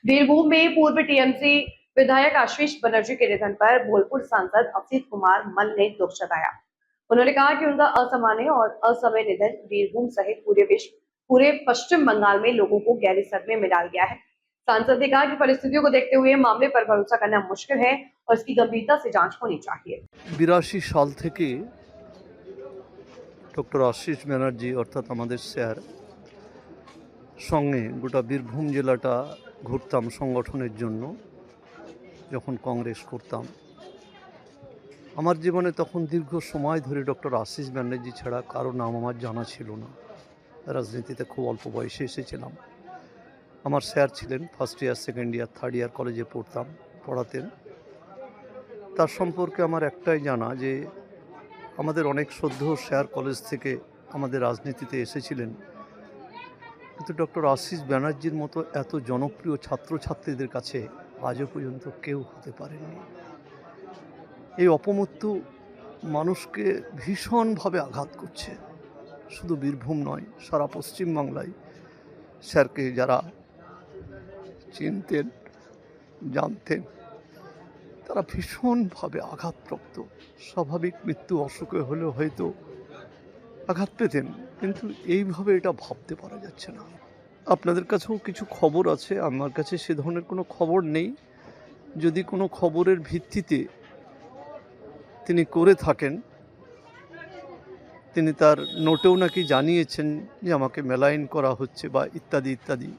बीरभूम में पूर्व टीएमसी विधायक आशीष बनर्जी के निधन पर बोलपुर सांसद असित कुमार मल ने दुख जताया। उन्होंने कहा कि उनका असामान्य और असमय निधन बीरभूम सहित पूरे पश्चिम बंगाल में लोगों को गहरे सदमे में डाल गया है। सांसद ने कहा कि परिस्थितियों को देखते हुए मामले पर भरोसा करना मुश्किल है और इसकी गंभीरता से जांच होनी चाहिए। 82 साल থেকে ডক্টর আশিস ব্যানার্জি অর্থাৎ আমাদের স্যার সঙ্গে গোটা বীরভূম জেলাটা ঘুরতাম সংগঠনের জন্য। যখন কংগ্রেস করতাম, আমার জীবনে তখন দীর্ঘ সময় ধরে ডক্টর আশিস ব্যানার্জি ছাড়া কারো নাম আমার জানা ছিল না। রাজনীতিতে খুব অল্প বয়সে এসেছিলাম। আমার স্যার ছিলেন, first year, second year, third year কলেজে পড়াতেন। তার সম্পর্কে আমার একটাই জানা যে আমাদের অনেক শ্রদ্ধেয় স্যার কলেজ থেকে আমাদের রাজনীতিতে এসেছিলেন, কিন্তু ডক্টর আশিস ব্যানার্জির মতো এত জনপ্রিয় ছাত্রছাত্রীদের কাছে আজও পর্যন্ত কেউ হতে পারেননি। এই অপমৃত্যু মানুষকে ভীষণভাবে আঘাত করছে। শুধু বীরভূম নয়, সারা পশ্চিমবাংলায় স্যারকে যারা চিনতেন, জানতেন, তারা ভীষণভাবে আঘাতপ্রাপ্ত। স্বাভাবিক মৃত্যু, অসুখে হলেও হয়তো আঘাত পেতেন, কিন্তু এইভাবে এটা ভাবতে পারা যাচ্ছে না। আপনাদের কাছেও কিছু খবর আছে, আমার কাছে সে ধরনের কোনো খবর নেই। যদি কোনো খবরের ভিত্তিতে তিনি করে থাকেন, তিনি তার নোটেও নাকি জানিয়েছেন যে আমাকে মেলাইন করা হচ্ছে বা ইত্যাদি ইত্যাদি।